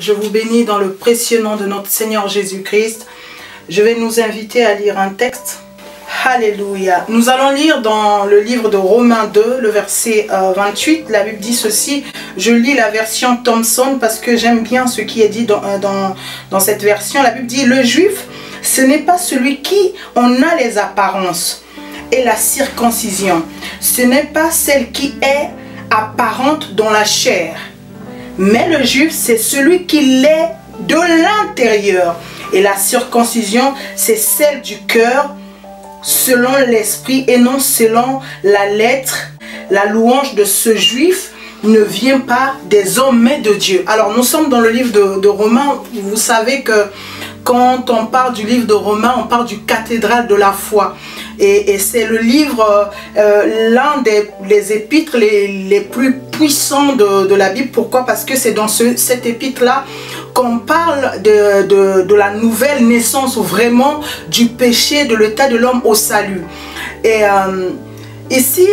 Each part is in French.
Je vous bénis dans le précieux nom de notre Seigneur Jésus-Christ. Je vais nous inviter à lire un texte. Alléluia. Nous allons lire dans le livre de Romains 2, le verset 28. La Bible dit ceci. Je lis la version Thompson parce que j'aime bien ce qui est dit dans cette version. La Bible dit, le juif, ce n'est pas celui qui en a les apparences et la circoncision. Ce n'est pas celle qui est apparente dans la chair. Mais le juif, c'est celui qui l'est de l'intérieur. Et la circoncision, c'est celle du cœur, selon l'esprit et non selon la lettre. La louange de ce juif ne vient pas des hommes, mais de Dieu. Alors, nous sommes dans le livre de Romains. Vous savez que quand on parle du livre de Romains, on parle du cathédrale de la foi. Et c'est le livre, l'un des épîtres les plus puissants de la Bible. Pourquoi? Parce que c'est dans cet épître-là qu'on parle de la nouvelle naissance, vraiment du péché, de l'état de l'homme au salut. Et ici,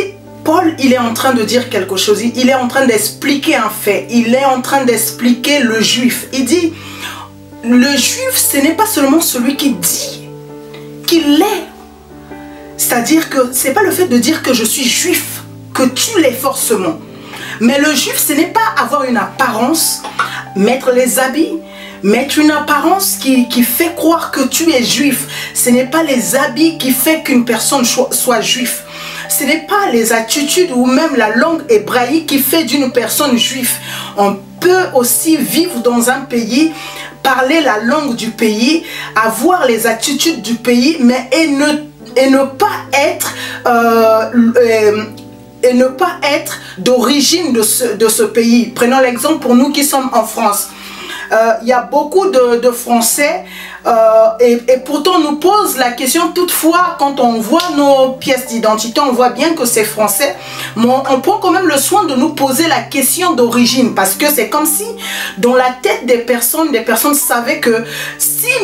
Paul, il est en train de dire quelque chose. Il est en train d'expliquer un fait. Il est en train d'expliquer le juif. Il dit, le juif, ce n'est pas seulement celui qui dit qu'il l'est. C'est-à-dire que ce n'est pas le fait de dire que je suis juif, que tu l'es forcément. Mais le juif, ce n'est pas avoir une apparence, mettre les habits, mettre une apparence qui fait croire que tu es juif. Ce n'est pas les habits qui fait qu'une personne soit juif. Ce n'est pas les attitudes ou même la langue hébraïque qui fait d'une personne juif. On peut aussi vivre dans un pays, parler la langue du pays, avoir les attitudes du pays, mais ne pas être d'origine de ce pays. Prenons l'exemple pour nous qui sommes en France. Il y a beaucoup de Français et pourtant on nous pose la question, toutefois quand on voit nos pièces d'identité, on voit bien que c'est français, mais on prend quand même le soin de nous poser la question d'origine, parce que c'est comme si dans la tête des personnes savaient que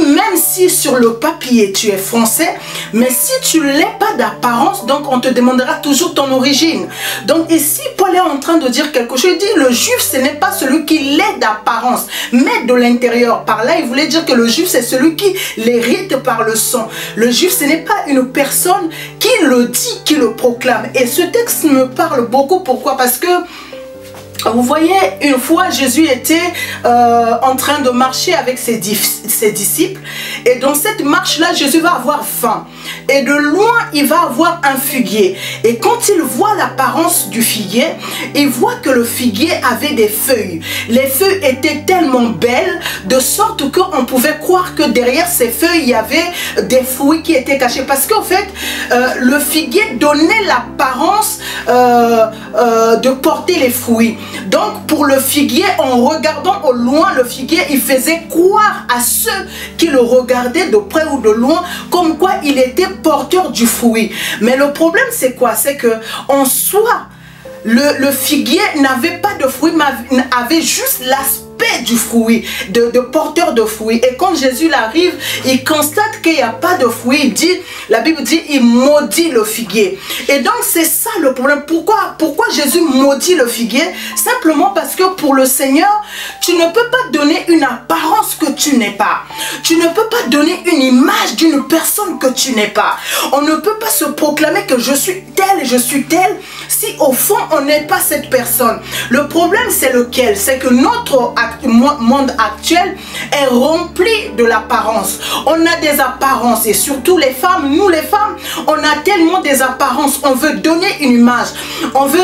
même si sur le papier tu es français, mais si tu l'es pas d'apparence, donc on te demandera toujours ton origine. Donc ici Paul est en train de dire quelque chose. Il dit le juif, ce n'est pas celui qui l'est d'apparence, mais de l'intérieur. Par là il voulait dire que le juif, c'est celui qui l'hérite par le sang. Le juif, ce n'est pas une personne qui le dit, qui le proclame. Et ce texte me parle beaucoup. Pourquoi? Parce que vous voyez, une fois Jésus était en train de marcher avec ses disciples, et dans cette marche-là, Jésus va avoir faim. Et de loin, il va avoir un figuier. Et quand il voit l'apparence du figuier, il voit que le figuier avait des feuilles. Les feuilles étaient tellement belles, de sorte qu'on pouvait croire que derrière ces feuilles, il y avait des fruits qui étaient cachés. Parce qu'en fait, le figuier donnait l'apparence de porter les fruits. Donc pour le figuier, en regardant au loin le figuier, il faisait croire à ceux qui le regardaient de près ou de loin comme quoi il était porteur du fruit. Mais le problème c'est quoi? C'est que en soi, le figuier n'avait pas de fruit, mais avait juste l'aspect du fruit, de porteur de fruits. Et quand Jésus arrive, il constate qu'il n'y a pas de fruit. Il dit, la Bible dit, il maudit le figuier. Et donc c'est ça le problème. Pourquoi Jésus maudit le figuier? Simplement parce que pour le Seigneur, tu ne peux pas donner une apparence que tu n'es pas. Tu ne peux pas donner une image d'une personne que tu n'es pas. On ne peut pas se proclamer que je suis tel et je suis tel si au fond on n'est pas cette personne. Le problème c'est lequel? C'est que notre monde actuel est rempli de l'apparence. On a des apparences, et surtout les femmes, nous les femmes, on a tellement des apparences. On veut donner une image, on veut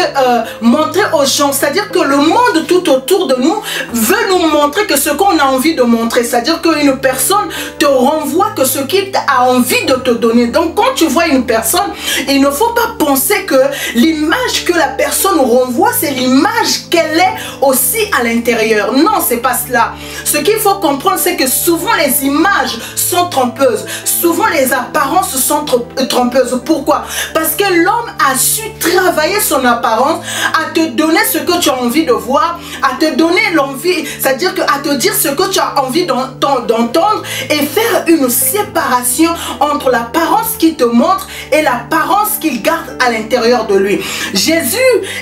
montrer aux gens, c'est-à-dire que le monde tout autour de nous veut nous montrer que ce qu'on a envie de montrer, c'est-à-dire qu'une personne te renvoie que ce qu'il a envie de te donner. Donc quand tu vois une personne, il ne faut pas penser que l'image que la personne renvoie, c'est l'image qu'elle est aussi à l'intérieur. Non, c'est pas cela. Ce qu'il faut comprendre, c'est que souvent les images sont trompeuses. Souvent les apparences sont trompeuses. Pourquoi? Parce que l'homme a su travailler son apparence, à te donner ce que tu as envie de voir, à te donner l'envie, c'est-à-dire à te dire ce que tu as envie d'entendre, et faire une séparation entre l'apparence qu'il te montre et l'apparence qu'il garde à l'intérieur de lui. Jésus,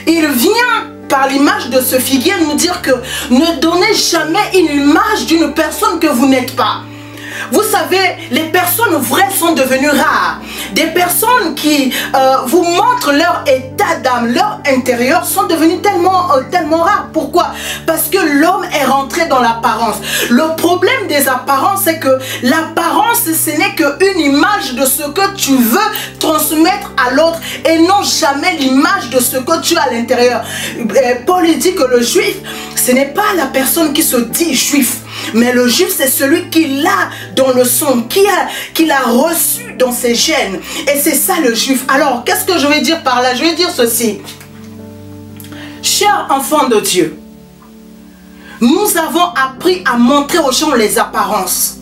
il vient par l'image de ce figuier, nous dire que ne donnez jamais une image d'une personne que vous n'êtes pas. Vous savez, les personnes vraies sont devenues rares. Des personnes qui vous montrent leur état d'âme, leur intérieur sont devenues tellement rares. Pourquoi? Parce que l'homme est rentré dans l'apparence. Le problème des apparences, c'est que l'apparence, ce n'est qu'une image de ce que tu veux transmettre à l'autre et non jamais l'image de ce que tu as à l'intérieur. Paul dit que le juif, ce n'est pas la personne qui se dit juif. Mais le juif, c'est celui qui l'a dans le sang, qui l'a reçu dans ses gènes. Et c'est ça le juif. Alors, qu'est-ce que je vais dire par là? Je vais dire ceci. Chers enfants de Dieu, nous avons appris à montrer aux gens les apparences.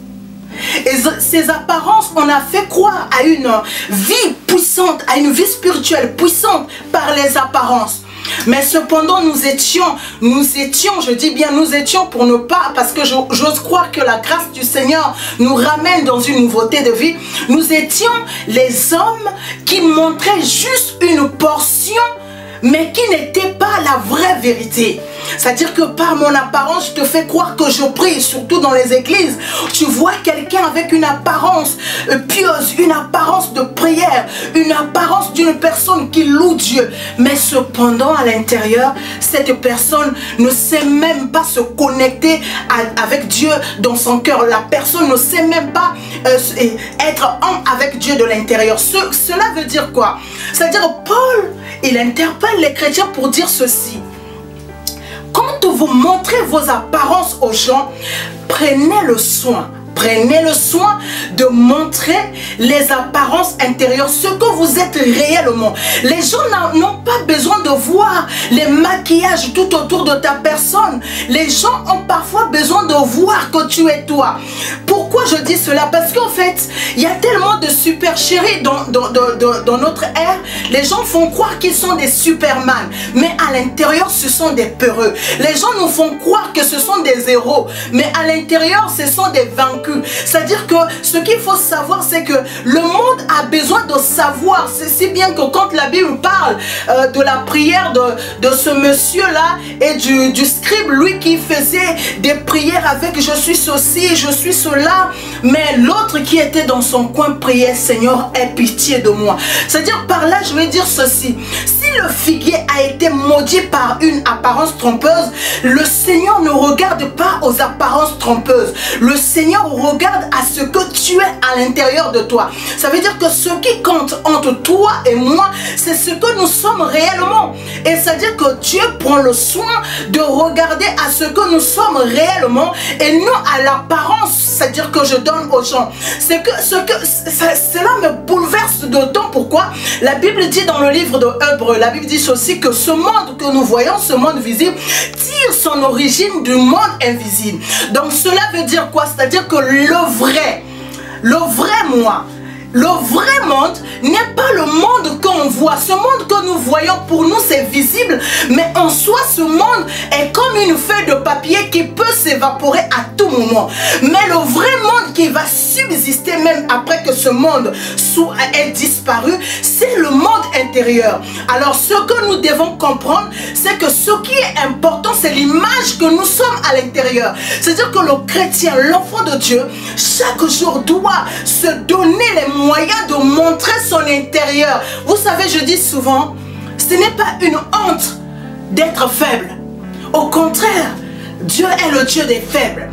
Et ces apparences, on a fait croire à une vie puissante, à une vie spirituelle puissante par les apparences. Mais cependant, nous étions, je dis bien nous étions pour ne pas, parce que j'ose croire que la grâce du Seigneur nous ramène dans une nouveauté de vie. Nous étions les hommes qui montraient juste une portion, mais qui n'était pas la vraie vérité. C'est-à-dire que par mon apparence, je te fais croire que je prie, surtout dans les églises. Tu vois quelqu'un avec une apparence pieuse, une apparence de prière, une apparence d'une personne qui loue Dieu. Mais cependant, à l'intérieur, cette personne ne sait même pas se connecter avec Dieu dans son cœur. La personne ne sait même pas être un avec Dieu de l'intérieur. Cela veut dire quoi? C'est-à-dire Paul, il interpelle les chrétiens pour dire ceci. Quand vous montrez vos apparences aux gens, prenez le soin de montrer les apparences intérieures, ce que vous êtes réellement. Les gens n'ont pas besoin de voir les maquillages tout autour de ta personne. Les gens ont parfois besoin de voir que tu es toi. Pourquoi je dis cela? Parce qu'en fait, il y a tellement de supercheries dans notre ère. Les gens font croire qu'ils sont des superman, mais à l'intérieur, ce sont des peureux. Les gens nous font croire que ce sont des héros, mais à l'intérieur, ce sont des vaincus. C'est-à-dire que ce qu'il faut savoir, c'est que le monde a besoin de savoir. C'est si bien que quand la Bible parle de la prière de ce monsieur-là et du scribe, lui qui faisait des prières avec je suis ceci, je suis cela, mais l'autre qui était dans son coin priait, Seigneur, aie pitié de moi. C'est-à-dire par là, je vais dire ceci. Si le figuier a été maudit par une apparence trompeuse, le Seigneur ne regarde pas aux apparences trompeuses. Le Seigneur regarde à ce que tu es à l'intérieur de toi. Ça veut dire que ce qui compte entre toi et moi, c'est ce que nous sommes réellement. Et c'est-à-dire que Dieu prend le soin de regarder à ce que nous sommes réellement et non à l'apparence, c'est-à-dire que je donne aux gens. Cela me bouleverse d'autant. Pourquoi? La Bible dit dans le livre de Hébreux, la Bible dit ceci, que ce monde que nous voyons, ce monde visible, tire son origine du monde invisible. Donc cela veut dire quoi? C'est-à-dire que le vrai moi, le vrai monde n'est pas le monde qu'on voit. Ce monde que nous voyons, pour nous, c'est visible. Mais en soi, ce monde est comme une feuille de papier qui peut s'évaporer à tout moment. Mais le vrai monde qui va subsister même après que ce monde ait disparu, c'est le monde intérieur. Alors, ce que nous devons comprendre, c'est que ce qui est important, c'est l'image que nous sommes à l'intérieur. C'est-à-dire que le chrétien, l'enfant de Dieu, chaque jour doit se donner les moyens de montrer son intérieur. Vous savez, je dis souvent, ce n'est pas une honte d'être faible. Au contraire, Dieu est le Dieu des faibles.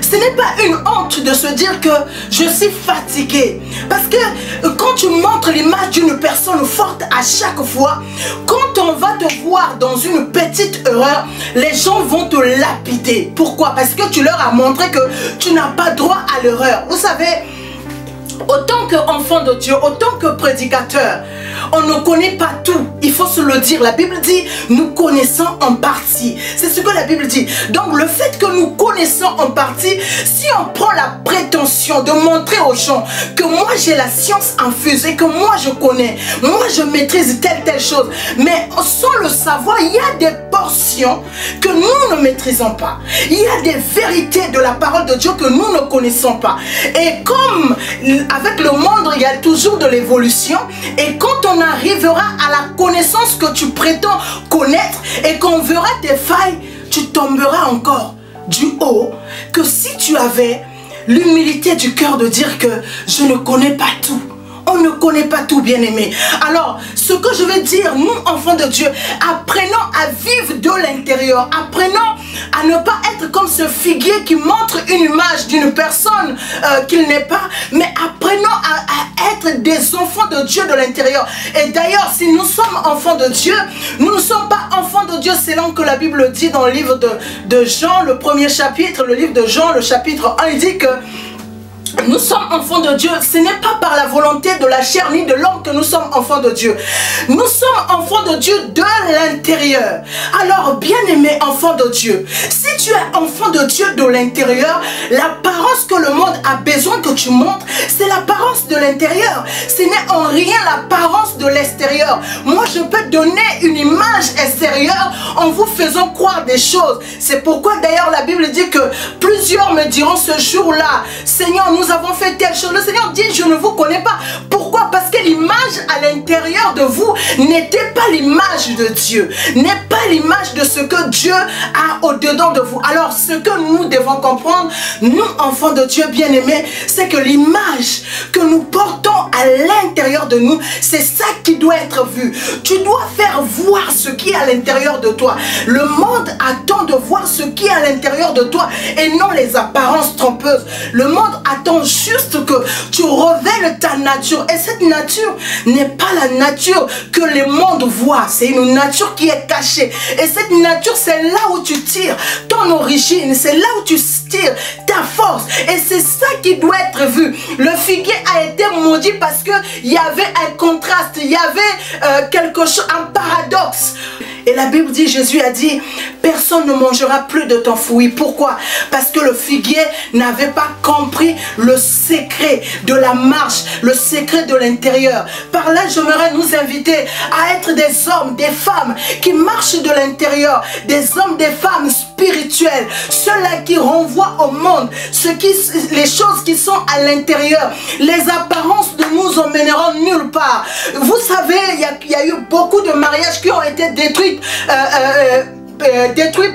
Ce n'est pas une honte de se dire que je suis fatigué. Parce que quand tu montres l'image d'une personne forte à chaque fois, quand on va te voir dans une petite erreur, les gens vont te lapider. Pourquoi? Parce que tu leur as montré que tu n'as pas droit à l'erreur. Vous savez, autant qu'enfant de Dieu, autant que prédicateur, on ne connaît pas tout. Il faut se le dire. La Bible dit, nous connaissons en partie. C'est ce que la Bible dit. Donc le fait que nous connaissons en partie, si on prend la prétention de montrer aux gens que moi j'ai la science infuse et que moi je connais, moi je maîtrise telle chose, mais sans le savoir, il y a des portions que nous ne maîtrisons pas. Il y a des vérités de la parole de Dieu que nous ne connaissons pas. Et comme avec le monde, il y a toujours de l'évolution. Et quand on arrivera à la connaissance que tu prétends connaître et qu'on verra tes failles, tu tomberas encore du haut que si tu avais l'humilité du cœur de dire que je ne connais pas tout. On ne connaît pas tout, bien-aimé. Alors, ce que je veux dire, nous, enfants de Dieu, apprenons à vivre de l'intérieur. Apprenons à ne pas être comme ce figuier qui montre une image d'une personne qu'il n'est pas. Mais apprenons à être des enfants de Dieu de l'intérieur. Et d'ailleurs, si nous sommes enfants de Dieu, nous ne sommes pas enfants de Dieu selon que la Bible dit dans le livre de Jean, le premier chapitre, le livre de Jean, le chapitre 1, il dit que nous sommes enfants de Dieu. Ce n'est pas par la volonté de la chair ni de l'homme que nous sommes enfants de Dieu. Nous sommes enfants de Dieu de l'intérieur. Alors, bien-aimé enfant de Dieu, si tu es enfant de Dieu de l'intérieur, l'apparence que le monde a besoin que tu montres, c'est l'apparence de l'intérieur. Ce n'est en rien l'apparence de l'extérieur. Moi, je peux donner une image extérieure en vous faisant croire des choses. C'est pourquoi d'ailleurs la Bible dit que plusieurs me diront ce jour-là, Seigneur, nous avons fait telle chose. Le Seigneur dit, je ne vous connais pas. Pourquoi? Parce que l'image à l'intérieur de vous n'était pas l'image de Dieu. N'est pas l'image de ce que Dieu a au-dedans de vous. Alors, ce que nous devons comprendre, nous, enfants de Dieu bien-aimés, c'est que l'image que nous portons à l'intérieur de nous, c'est ça qui doit être vu. Tu dois faire voir ce qui est à l'intérieur de toi. Le monde attend de voir ce qui est à l'intérieur de toi et non les apparences trompeuses. Le monde attend juste que tu révèles ta nature. Et cette nature n'est pas la nature que le monde voit. C'est une nature qui est cachée. Et cette nature, c'est là où tu tires ton origine. C'est là où tu tires ta force. Et c'est ça qui doit être vu. Le figuier a été maudit parce qu'il y avait un contraste. Il y avait quelque chose, un paradoxe. Et la Bible dit, Jésus a dit, personne ne mangera plus de ton fruit. Pourquoi? Parce que le figuier n'avait pas compris le secret de la marche, le secret de l'intérieur. Par là, j'aimerais nous inviter à être des hommes, des femmes qui marchent de l'intérieur, des hommes, des femmes spirituels, ceux-là qui renvoient au monde les choses qui sont à l'intérieur. Les apparences ne nous emmèneront nulle part. Vous savez, il y a eu beaucoup de mariages qui ont été détruits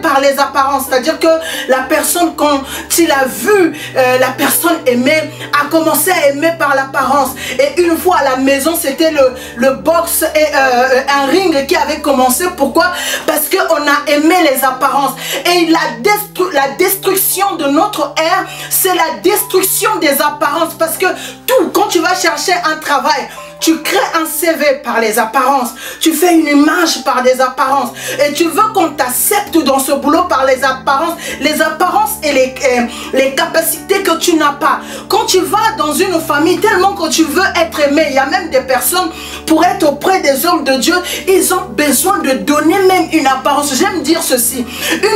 par les apparences, c'est-à-dire que la personne, quand il a vu la personne aimer, a commencé à aimer par l'apparence. Et une fois à la maison, c'était le boxe et un ring qui avait commencé. Pourquoi? Parce qu'on a aimé les apparences. Et la destruction de notre ère, c'est la destruction des apparences. Parce que tout, quand tu vas chercher un travail, tu crées un CV par les apparences. Tu fais une image par des apparences. Et tu veux qu'on t'accepte dans ce boulot par les apparences. Les apparences et les capacités que tu n'as pas. Quand tu vas dans une famille, tellement que tu veux être aimé, il y a même des personnes, pour être auprès des hommes de Dieu, ils ont besoin de donner même une apparence. J'aime dire ceci.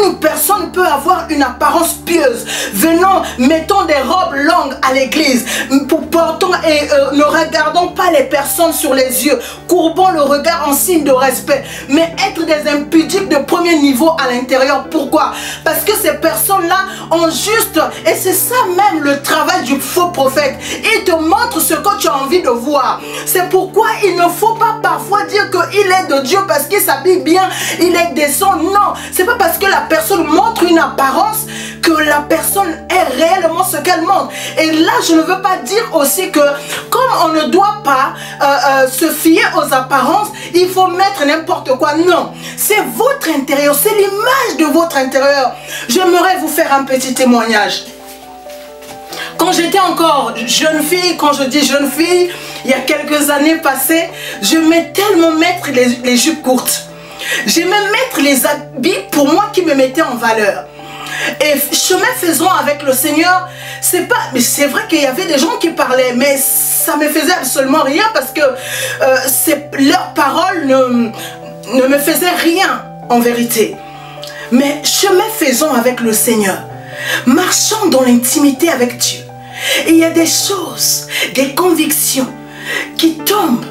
Une personne peut avoir une apparence pieuse. Venons, mettons des robes longues à l'église. Portons et ne regardons pas les personnes sur les yeux, courbons le regard en signe de respect, mais être des impudiques de premier niveau à l'intérieur. Pourquoi? Parce que ces personnes-là ont juste, et c'est ça même le travail du faux prophète, il te montre ce que tu as envie de voir. C'est pourquoi il ne faut pas parfois dire qu'il est de Dieu parce qu'il s'habille bien, il est des sons. Non, c'est pas parce que la personne montre une apparence que la personne est réellement ce qu'elle montre. Et là, je ne veux pas dire aussi que comme on ne doit pas se fier aux apparences, il faut mettre n'importe quoi. Non, c'est votre intérieur, c'est l'image de votre intérieur. J'aimerais vous faire un petit témoignage. Quand j'étais encore jeune fille, quand je dis jeune fille, il y a quelques années passées, j'aimais tellement mettre les jupes courtes. J'aimais mettre les habits pour moi qui me mettaient en valeur. Et chemin faisant avec le Seigneur, c'est pas, mais c'est vrai qu'il y avait des gens qui parlaient, mais ça me faisait absolument rien parce que leurs paroles ne me faisaient rien en vérité. Mais chemin faisant avec le Seigneur, marchons dans l'intimité avec Dieu. Et il y a des choses, des convictions qui tombent.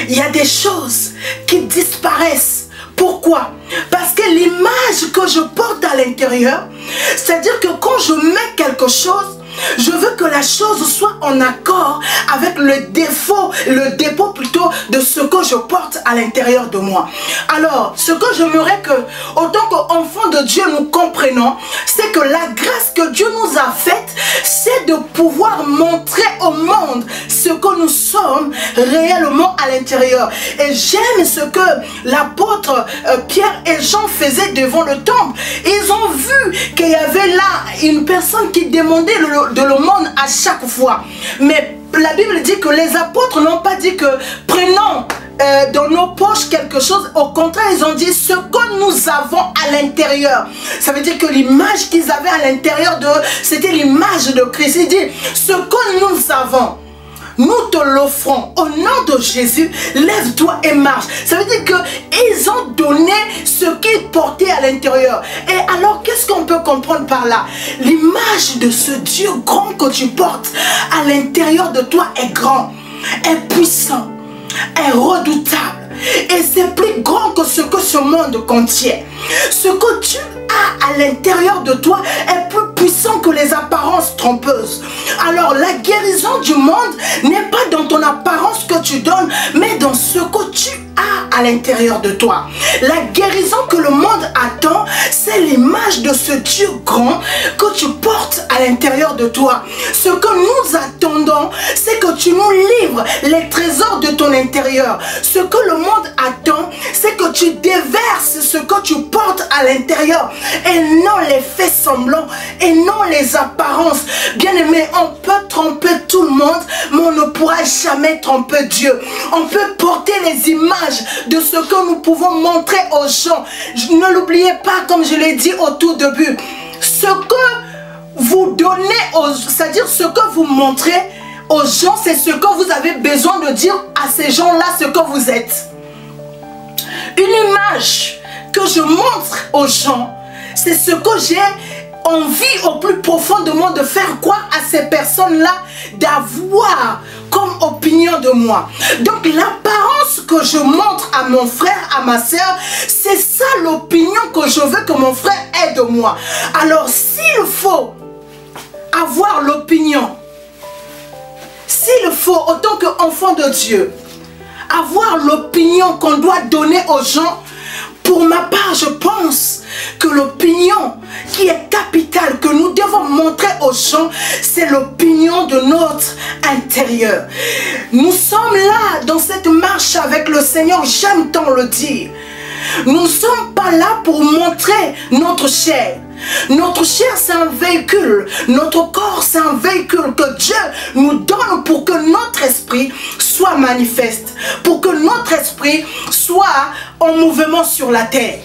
Il y a des choses qui disparaissent Pourquoi? Parce que l'image que je porte à l'intérieur, c'est-à-dire que quand je mets quelque chose, je veux que la chose soit en accord avec le dépôt plutôt de ce que je porte à l'intérieur de moi. Alors, ce que j'aimerais que, autant qu'enfants de Dieu, nous comprenons, c'est que la grâce que Dieu nous a faite, c'est de pouvoir montrer au monde ce que nous sommes réellement à l'intérieur. Et j'aime ce que l'apôtre Pierre et Jean faisaient devant le temple. Ils ont vu qu'il y avait là une personne qui demandait de l'aumône à chaque fois. Mais la Bible dit que les apôtres n'ont pas dit que prenons dans nos poches quelque chose. Au contraire, ils ont dit ce que nous avons à l'intérieur. Ça veut dire que l'image qu'ils avaient à l'intérieur d'eux, c'était l'image de Christ. Il dit ce que nous avons, nous te l'offrons au nom de Jésus, lève-toi et marche. Ça veut dire qu'ils ont donné ce qu'ils portaient à l'intérieur. Et alors, qu'est-ce qu'on peut comprendre par là? L'image de ce Dieu grand que tu portes à l'intérieur de toi est grand, est puissant, est redoutable. Et c'est plus grand que ce que ce monde contient. Ce que tu as à l'intérieur de toi est plus puissant que les apparences trompeuses. Alors la guérison du monde n'est pas dans ton apparence que tu donnes, mais dans ce que tu as à l'intérieur de toi. La guérison que le monde attend, c'est l'image de ce Dieu grand que tu portes à l'intérieur de toi. Ce que nous attendons, c'est que tu nous livres les trésors de ton intérieur. Ce que le monde attend, c'est que tu déverses ce que tu portes à l'intérieur et non les faits semblants et non les apparences. Bien aimé, on peut tromper tout le monde, mais on ne pourra jamais tromper Dieu. On peut porter les images de ce que nous pouvons montrer aux gens. Ne l'oubliez pas, comme je l'ai dit au tout début, ce que vous donnez, c'est-à-dire ce que vous montrez aux gens, c'est ce que vous avez besoin de dire à ces gens-là ce que vous êtes. Une image que je montre aux gens, c'est ce que j'ai envie au plus profond de moi de faire quoi à ces personnes-là, d'avoir comme opinion de moi. Donc l'apparence que je montre à mon frère, à ma soeur, c'est ça l'opinion que je veux que mon frère ait de moi. Alors s'il faut avoir l'opinion, s'il faut, autant qu'enfant de Dieu, avoir l'opinion qu'on doit donner aux gens, pour ma part, je pense que l'opinion qui est capitale, que nous devons montrer aux gens, c'est l'opinion de notre intérieur. Nous sommes là, dans cette marche avec le Seigneur, j'aime tant le dire. Nous ne sommes pas là pour montrer notre chair. Notre chair, c'est un véhicule. Notre corps, c'est un véhicule que Dieu nous donne pour que notre esprit soit manifeste, pour que notre esprit soit en mouvement sur la terre.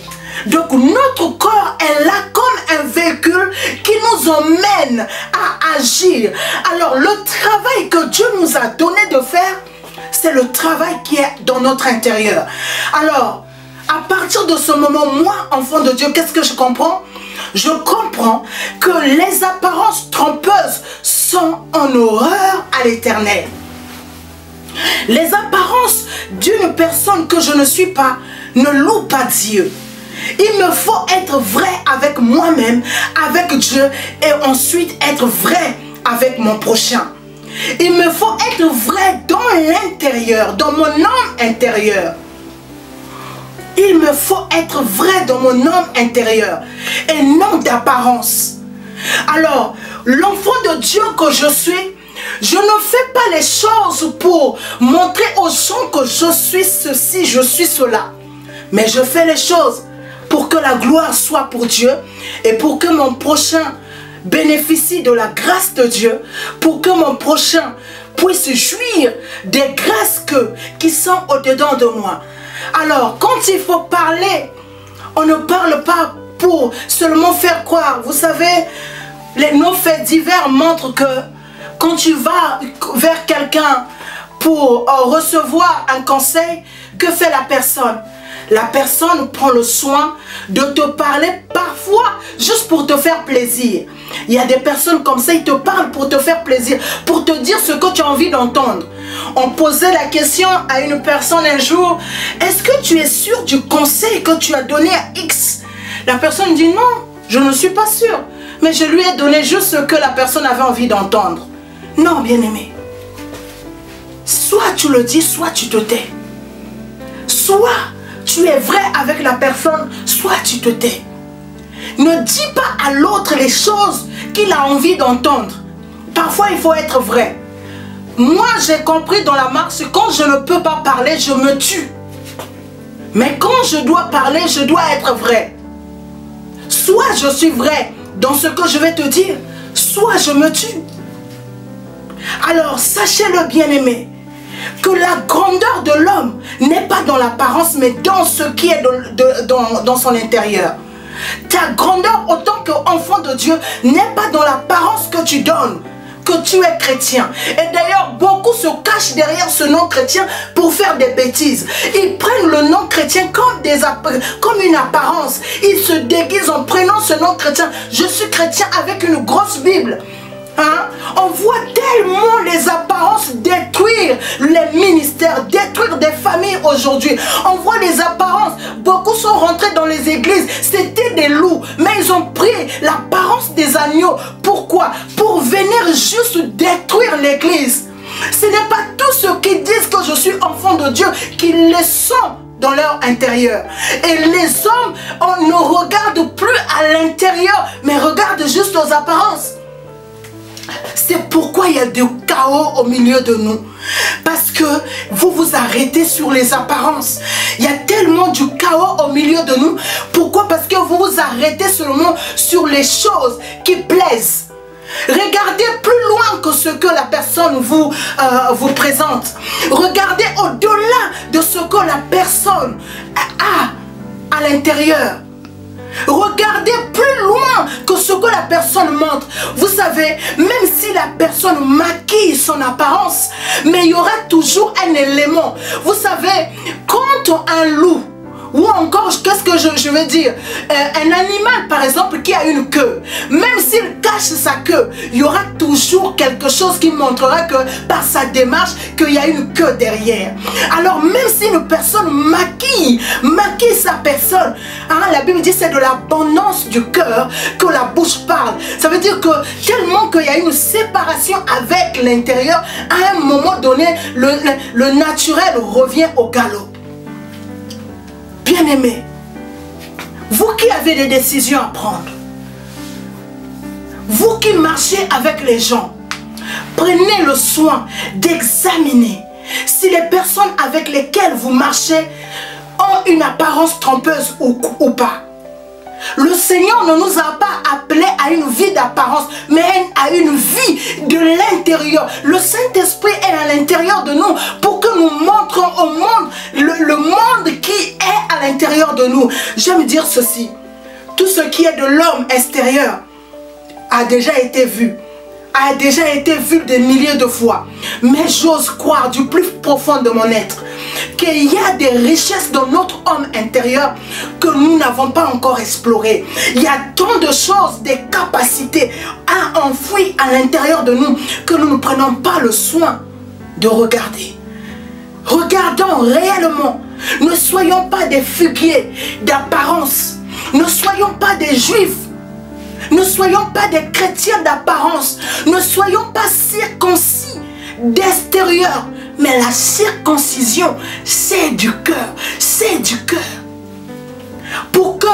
Donc notre corps est là comme un véhicule qui nous emmène à agir. Alors le travail que Dieu nous a donné de faire, c'est le travail qui est dans notre intérieur. Alors, à partir de ce moment, moi, enfant de Dieu, qu'est-ce que je comprends? Je comprends que les apparences trompeuses sont en horreur à l'Éternel. Les apparences d'une personne que je ne suis pas ne louent pas Dieu. Il me faut être vrai avec moi-même, avec Dieu, et ensuite être vrai avec mon prochain. Il me faut être vrai dans l'intérieur, dans mon homme intérieur. Il me faut être vrai dans mon homme intérieur et non d'apparence. Alors, l'enfant de Dieu que je suis, je ne fais pas les choses pour montrer aux gens que je suis ceci, je suis cela. Mais je fais les choses pour que la gloire soit pour Dieu et pour que mon prochain bénéficie de la grâce de Dieu, pour que mon prochain puisse jouir des grâces qui sont au-dedans de moi. Alors, quand il faut parler, on ne parle pas pour seulement faire croire. Vous savez, nos faits divers montrent que quand tu vas vers quelqu'un pour recevoir un conseil, que fait la personne? La personne prend le soin de te parler parfois juste pour te faire plaisir. Il y a des personnes comme ça, ils te parlent pour te faire plaisir, pour te dire ce que tu as envie d'entendre. On posait la question à une personne un jour, est-ce que tu es sûr du conseil que tu as donné à X? La personne dit non, je ne suis pas sûre. Mais je lui ai donné juste ce que la personne avait envie d'entendre. Non, bien-aimé. Soit tu le dis, soit tu te tais. Soit tu es vrai avec la personne, soit tu te tais. Ne dis pas à l'autre les choses qu'il a envie d'entendre. Parfois, il faut être vrai. Moi, j'ai compris dans la marche, quand je ne peux pas parler, je me tue. Mais quand je dois parler, je dois être vrai. Soit je suis vrai dans ce que je vais te dire, soit je me tue. Alors, sachez-le, bien-aimé, que la grandeur de l'homme n'est pas dans l'apparence, mais dans ce qui est dans son intérieur. Ta grandeur, autant qu'enfant de Dieu, n'est pas dans l'apparence que tu donnes, que tu es chrétien. Et d'ailleurs, beaucoup se cachent derrière ce nom chrétien pour faire des bêtises. Ils prennent le nom chrétien comme une apparence. Ils se déguisent en prenant ce nom chrétien. Je suis chrétien avec une grosse Bible. Hein? On voit tellement les apparences détruire les ministères, détruire des familles aujourd'hui. On voit les apparences. Beaucoup sont rentrés dans les églises, c'était des loups, mais ils ont pris l'apparence des agneaux. Pourquoi? Pour venir juste détruire l'église. Ce n'est pas tous ceux qui disent que je suis enfant de Dieu qui les sont dans leur intérieur. Et les hommes, on ne regarde plus à l'intérieur, mais regarde juste aux apparences. C'est pourquoi il y a du chaos au milieu de nous. Parce que vous vous arrêtez sur les apparences. Il y a tellement du chaos au milieu de nous. Pourquoi? Parce que vous vous arrêtez seulement sur les choses qui plaisent. Regardez plus loin que ce que la personne vous présente. Regardez au-delà de ce que la personne a à l'intérieur. Regardez plus loin que ce que la personne montre. Vous savez, même si la personne maquille son apparence, mais il y aura toujours un élément. Vous savez, quand un loup, ou encore, qu'est-ce que je veux dire, un animal par exemple qui a une queue, même s'il cache sa queue, il y aura toujours quelque chose qui montrera que par sa démarche qu'il y a une queue derrière. Alors même si une personne maquille sa personne, hein, la Bible dit c'est de l'abondance du cœur que la bouche parle. Ça veut dire que tellement qu'il y a une séparation avec l'intérieur, à un moment donné le naturel revient au galop. Bien-aimés, vous qui avez des décisions à prendre, vous qui marchez avec les gens, prenez le soin d'examiner si les personnes avec lesquelles vous marchez ont une apparence trompeuse ou pas. Le Seigneur ne nous a pas appelés à une vie d'apparence, mais à une vie de l'intérieur. Le Saint-Esprit est à l'intérieur de nous pour que nous montrons au monde le monde qui est à l'intérieur de nous. J'aime dire ceci, tout ce qui est de l'homme extérieur a déjà été vu. A déjà été vu des milliers de fois. Mais j'ose croire du plus profond de mon être qu'il y a des richesses dans notre homme intérieur que nous n'avons pas encore explorées. Il y a tant de choses, des capacités à enfouir à l'intérieur de nous que nous ne prenons pas le soin de regarder. Regardons réellement. Ne soyons pas des fuguiers d'apparence. Ne soyons pas des juifs. Ne soyons pas des chrétiens d'apparence. Ne soyons pas circoncis d'extérieur. Mais la circoncision, c'est du cœur. C'est du cœur. Pour que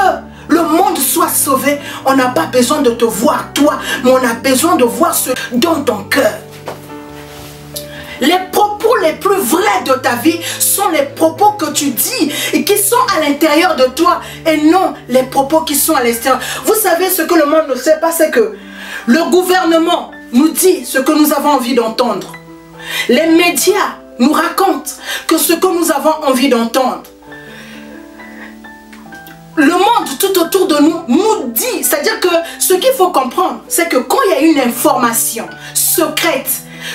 le monde soit sauvé, on n'a pas besoin de te voir toi, mais on a besoin de voir ce dans ton cœur. Les propos les plus vrais de ta vie sont les propos que tu dis et qui sont à l'intérieur de toi et non les propos qui sont à l'extérieur. Vous savez ce que le monde ne sait pas, c'est que le gouvernement nous dit ce que nous avons envie d'entendre. Les médias nous racontent que ce que nous avons envie d'entendre. Le monde tout autour de nous nous dit, c'est-à-dire que ce qu'il faut comprendre, c'est que quand il y a une information secrète,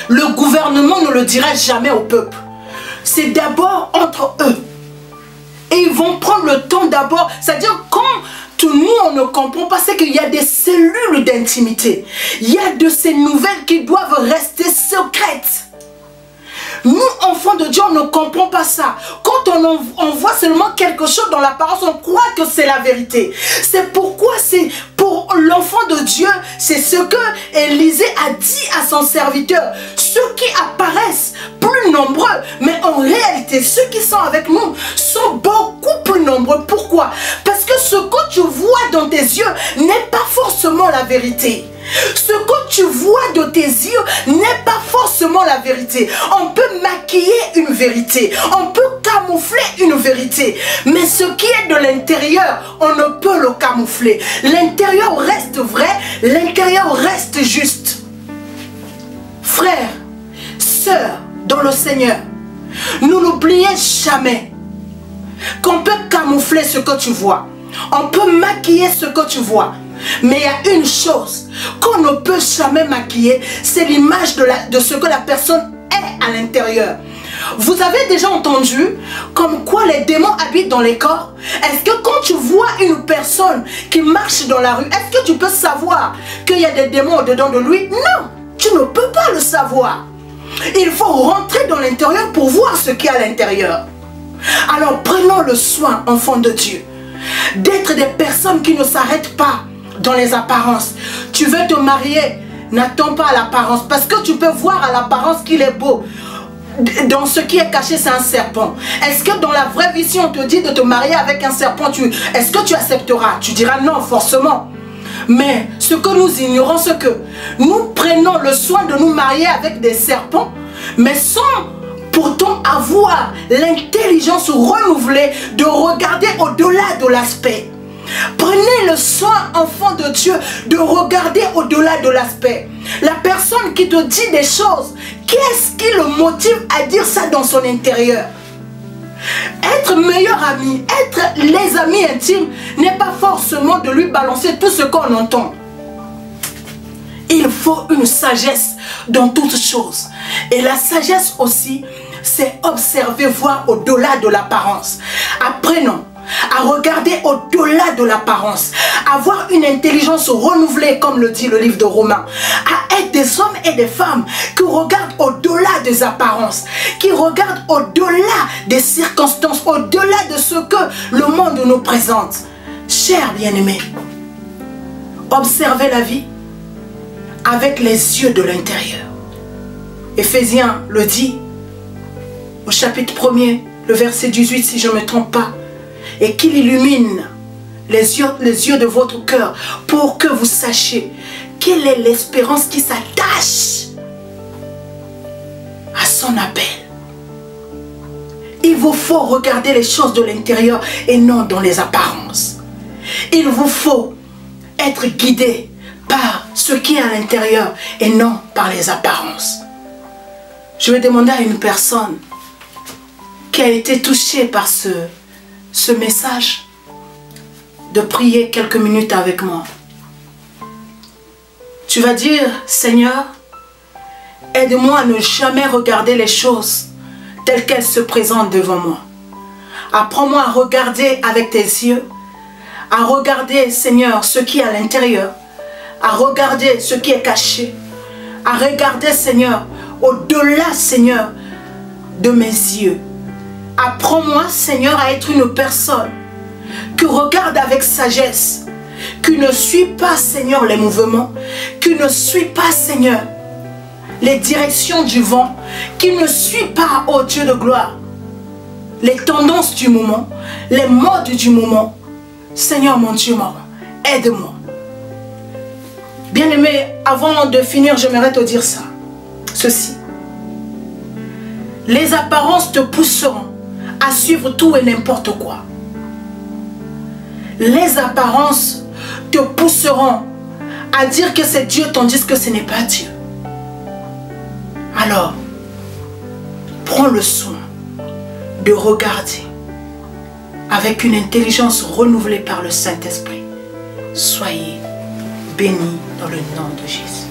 le gouvernement ne le dira jamais au peuple. C'est d'abord entre eux. Et ils vont prendre le temps d'abord, c'est-à-dire quand nous on ne comprend pas, c'est qu'il y a des cellules d'intimité. Il y a de ces nouvelles qui doivent rester secrètes. Nous, enfants de Dieu, on ne comprend pas ça. Quand on voit seulement quelque chose dans l'apparence, on croit que c'est la vérité. C'est pourquoi c'est pour l'enfant de Dieu, c'est ce que Élisée a dit à son serviteur. Ceux qui apparaissent plus nombreux, mais en réalité, ceux qui sont avec nous sont beaucoup plus nombreux. Pourquoi? Parce que ce que tu vois dans tes yeux n'est pas forcément la vérité. Ce que tu vois de tes yeux n'est pas forcément la vérité. On peut maquiller une vérité, on peut camoufler une vérité, mais ce qui est de l'intérieur, on ne peut le camoufler. L'intérieur reste vrai, l'intérieur reste juste. Frères, sœurs dans le Seigneur, nous n'oubliez jamais qu'on peut camoufler ce que tu vois, on peut maquiller ce que tu vois. Mais il y a une chose qu'on ne peut jamais maquiller, c'est l'image de ce que la personne est à l'intérieur. Vous avez déjà entendu comme quoi les démons habitent dans les corps? Est-ce que quand tu vois une personne qui marche dans la rue, est-ce que tu peux savoir qu'il y a des démons au-dedans de lui? Non, tu ne peux pas le savoir. Il faut rentrer dans l'intérieur pour voir ce qu'il y a à l'intérieur. Alors prenons le soin, enfants de Dieu, d'être des personnes qui ne s'arrêtent pas dans les apparences. Tu veux te marier, n'attends pas à l'apparence, parce que tu peux voir à l'apparence qu'il est beau. Dans ce qui est caché, c'est un serpent. Est-ce que dans la vraie vie, si on te dit de te marier avec un serpent, est-ce que tu accepteras? Tu diras non, forcément. Mais ce que nous ignorons, c'est que nous prenons le soin de nous marier avec des serpents, mais sans pourtant avoir l'intelligence renouvelée de regarder au-delà de l'aspect. Prenez le soin, enfant de Dieu, de regarder au-delà de l'aspect. La personne qui te dit des choses, qu'est-ce qui le motive à dire ça dans son intérieur? Être meilleur ami, être les amis intimes, n'est pas forcément de lui balancer tout ce qu'on entend. Il faut une sagesse dans toutes choses. Et la sagesse aussi, c'est observer, voir au-delà de l'apparence. Apprenons à regarder au-delà de l'apparence, avoir une intelligence renouvelée, comme le dit le livre de Romains, à être des hommes et des femmes qui regardent au-delà des apparences, qui regardent au-delà des circonstances, au-delà de ce que le monde nous présente. Chers bien-aimés, observez la vie avec les yeux de l'intérieur. Éphésiens le dit au chapitre 1er, le verset 18, si je ne me trompe pas, et qu'il illumine les yeux de votre cœur pour que vous sachiez quelle est l'espérance qui s'attache à son appel. Il vous faut regarder les choses de l'intérieur et non dans les apparences. Il vous faut être guidé par ce qui est à l'intérieur et non par les apparences. Je vais demander à une personne qui a été touchée par ce message de prier quelques minutes avec moi. Tu vas dire, Seigneur, aide-moi à ne jamais regarder les choses telles qu'elles se présentent devant moi. Apprends-moi à regarder avec tes yeux, à regarder, Seigneur, ce qui est à l'intérieur, à regarder ce qui est caché, à regarder, Seigneur, au-delà, Seigneur, de mes yeux. Apprends-moi, Seigneur, à être une personne qui regarde avec sagesse, qui ne suit pas, Seigneur, les mouvements, qui ne suit pas, Seigneur, les directions du vent, qui ne suit pas, ô Dieu de gloire, les tendances du moment, les modes du moment. Seigneur, mon Dieu, aide-moi. Bien-aimé, avant de finir, j'aimerais te dire ça, ceci. Les apparences te pousseront à suivre tout et n'importe quoi. Les apparences te pousseront à dire que c'est Dieu tandis que ce n'est pas Dieu. Alors, prends le soin de regarder avec une intelligence renouvelée par le Saint-Esprit. Soyez bénis dans le nom de Jésus.